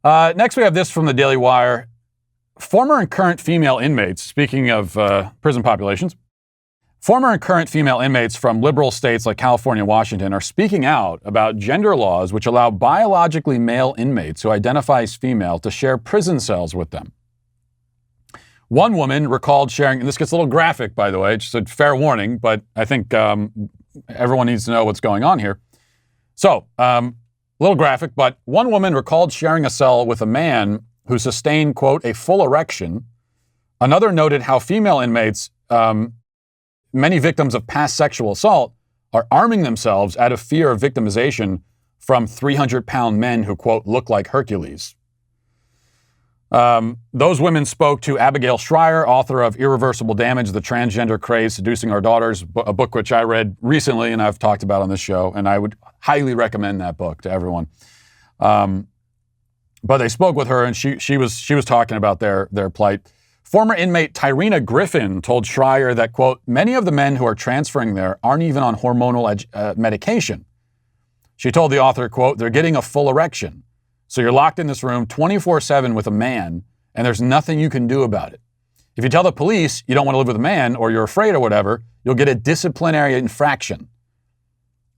Next, we have this from the Daily Wire. Former and current female inmates, speaking of prison populations, former and current female inmates from liberal states like California and Washington are speaking out about gender laws which allow biologically male inmates who identify as female to share prison cells with them. One woman recalled sharing, and this gets a little graphic, by the way, just a fair warning, but I think everyone needs to know what's going on here. So, a little graphic, but one woman recalled sharing a cell with a man who sustained, quote, a full erection. Another noted how female inmates, many victims of past sexual assault, are arming themselves out of fear of victimization from 300-pound men who, quote, look like Hercules. Those women spoke to Abigail Schreier, author of Irreversible Damage, The Transgender Craze Seducing Our Daughters, a book which I read recently and I've talked about on this show, and I would highly recommend that book to everyone. But they spoke with her, and she was talking about their plight. Former inmate Tyrena Griffin told Schreier that, quote, many of the men who are transferring there aren't even on hormonal medication. She told the author, quote, they're getting a full erection. So you're locked in this room 24/7 with a man, and there's nothing you can do about it. If you tell the police you don't want to live with a man, or you're afraid or whatever, you'll get a disciplinary infraction.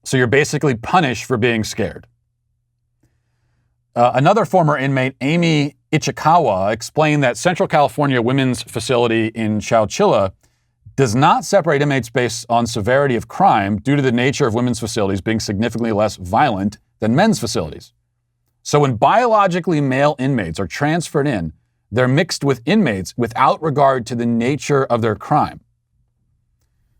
So you're basically punished for being scared. Another former inmate, Amy Ichikawa, explained that Central California Women's Facility in Chowchilla does not separate inmates based on severity of crime due to the nature of women's facilities being significantly less violent than men's facilities. So when biologically male inmates are transferred in, they're mixed with inmates without regard to the nature of their crime.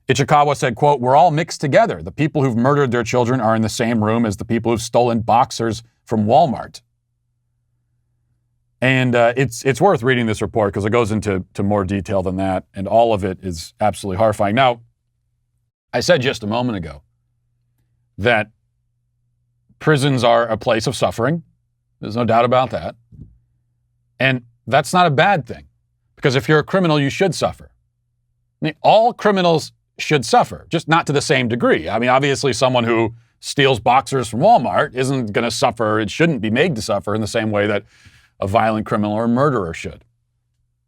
Ichikawa said, quote, we're all mixed together. The people who've murdered their children are in the same room as the people who've stolen boxers from Walmart. And it's worth reading this report because it goes into more detail than that, and all of it is absolutely horrifying. Now, I said just a moment ago that prisons are a place of suffering. There's no doubt about that. And that's not a bad thing, because if you're a criminal, you should suffer. I mean, all criminals should suffer, just not to the same degree. I mean, obviously, someone who steals boxers from Walmart isn't going to suffer. It shouldn't be made to suffer in the same way that a violent criminal or a murderer should.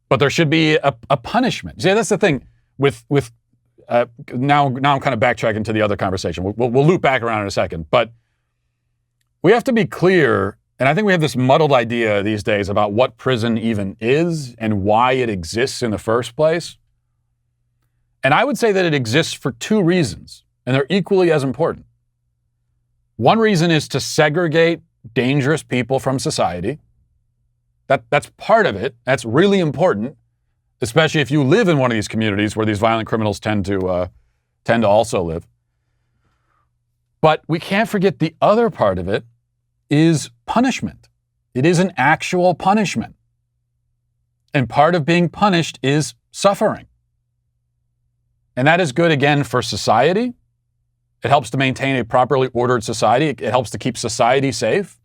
But there should be a punishment. See, that's the thing with now I'm kind of backtracking to the other conversation. We'll loop back around in a second. But we have to be clear, and I think we have this muddled idea these days about what prison even is and why it exists in the first place. And I would say that it exists for two reasons, and they're equally as important. One reason is to segregate dangerous people from society. That's part of it. That's really important, especially if you live in one of these communities where these violent criminals tend to also live. But we can't forget the other part of it is punishment. It is an actual punishment. And part of being punished is suffering. And that is good, again, for society. It helps to maintain a properly ordered society. It helps to keep society safe.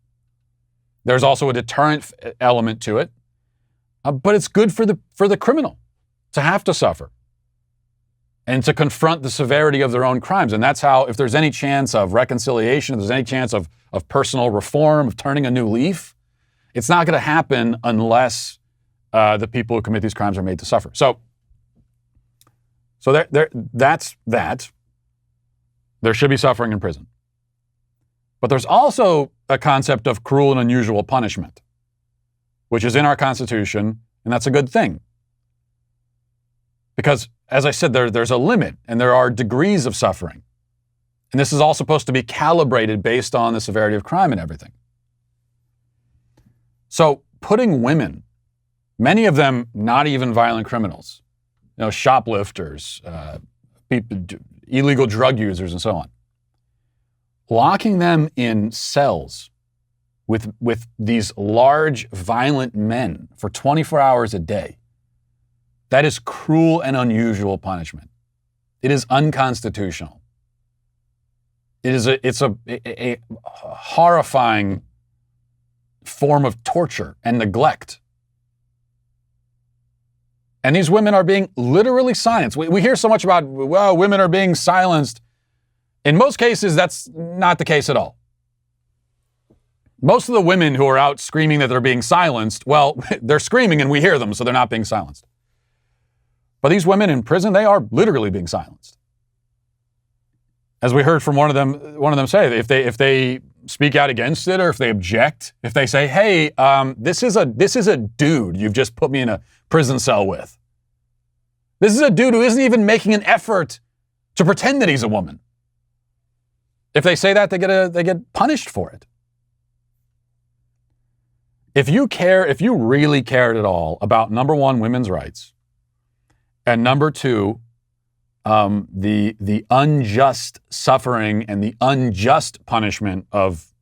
There's also a deterrent element to it. But it's good for the criminal to have to suffer and to confront the severity of their own crimes. And that's how, if there's any chance of reconciliation, if there's any chance of personal reform, of turning a new leaf, it's not going to happen unless the people who commit these crimes are made to suffer. So that's that. There should be suffering in prison. But there's also a concept of cruel and unusual punishment, which is in our Constitution, and that's a good thing. Because, as I said, there's a limit, and there are degrees of suffering. And this is all supposed to be calibrated based on the severity of crime and everything. So putting women, many of them not even violent criminals, shoplifters, illegal drug users, and so on, locking them in cells with these large, violent men for 24 hours a day, that is cruel and unusual punishment. It is unconstitutional. It's a horrifying form of torture and neglect. And these women are being literally silenced. We hear so much about, well, women are being silenced. In most cases, that's not the case at all. Most of the women who are out screaming that they're being silenced, well, they're screaming and we hear them, so they're not being silenced. But these women in prison, they are literally being silenced. As we heard from one of them say, if they speak out against it, or if they object, if they say, "Hey, this is a dude you've just put me in a prison cell with. This is a dude who isn't even making an effort to pretend that he's a woman." If they say that, they get punished for it. If you really cared at all about, number one, women's rights, and number two, the unjust suffering and the unjust punishment of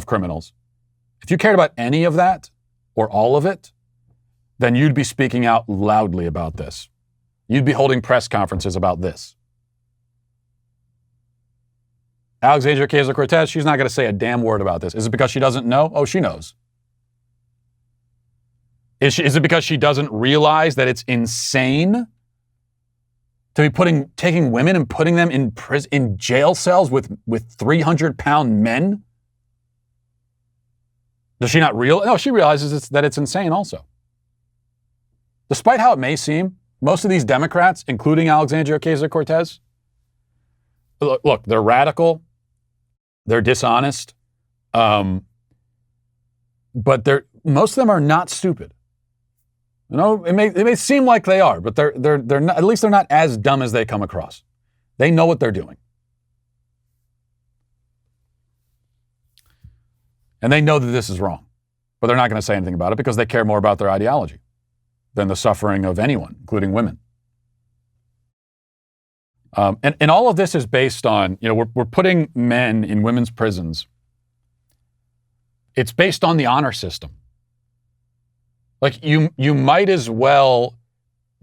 criminals, if you cared about any of that or all of it, then you'd be speaking out loudly about this. You'd be holding press conferences about this. Alexandria Ocasio-Cortez, she's not going to say a damn word about this. Is it because she doesn't know? Oh, she knows. Is it because she doesn't realize that it's insane to be taking women and putting them in jail cells with 300-pound men? Does she not realize? No, she realizes that it's insane also. Despite how it may seem, most of these Democrats, including Alexandria Ocasio-Cortez, look, they're radical, they're dishonest, but most of them are not stupid. You know, it may seem like they are, but they're not, at least they're not as dumb as they come across. They know what they're doing. And they know that this is wrong, but they're not going to say anything about it because they care more about their ideology than the suffering of anyone, including women. And all of this is based on, we're putting men in women's prisons. It's based on the honor system. Like you might as well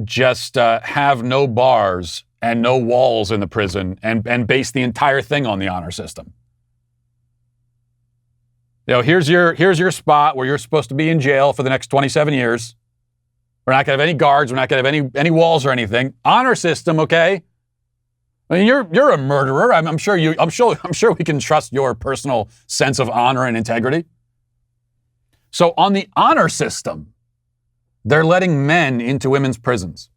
just have no bars and no walls in the prison and base the entire thing on the honor system. Here's your spot where you're supposed to be in jail for the next 27 years. We're not going to have any guards. We're not going to have any walls or anything. Honor system, okay? I mean, you're a murderer. I'm sure we can trust your personal sense of honor and integrity. So on the honor system, they're letting men into women's prisons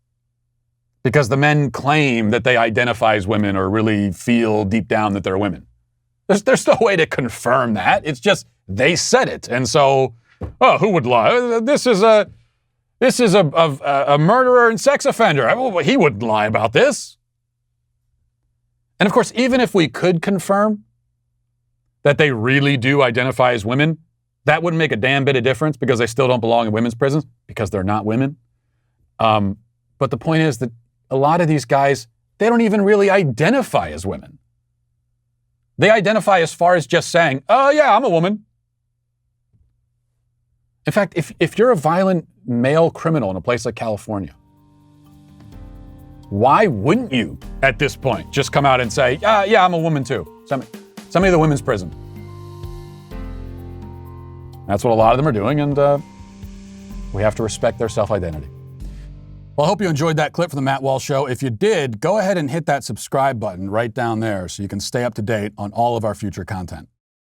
because the men claim that they identify as women or really feel deep down that they're women. There's no way to confirm that. It's just they said it. And so, who would lie? This is a murderer and sex offender. He wouldn't lie about this. And of course, even if we could confirm that they really do identify as women, that wouldn't make a damn bit of difference because they still don't belong in women's prisons because they're not women. But the point is that a lot of these guys, they don't even really identify as women. They identify as far as just saying, "Oh yeah, I'm a woman." In fact, if you're a violent male criminal in a place like California, why wouldn't you, at this point, just come out and say, "Yeah, I'm a woman too. Send me to the women's prison." That's what a lot of them are doing, and we have to respect their self-identity. Well, I hope you enjoyed that clip from the Matt Walsh Show. If you did, go ahead and hit that subscribe button right down there so you can stay up to date on all of our future content.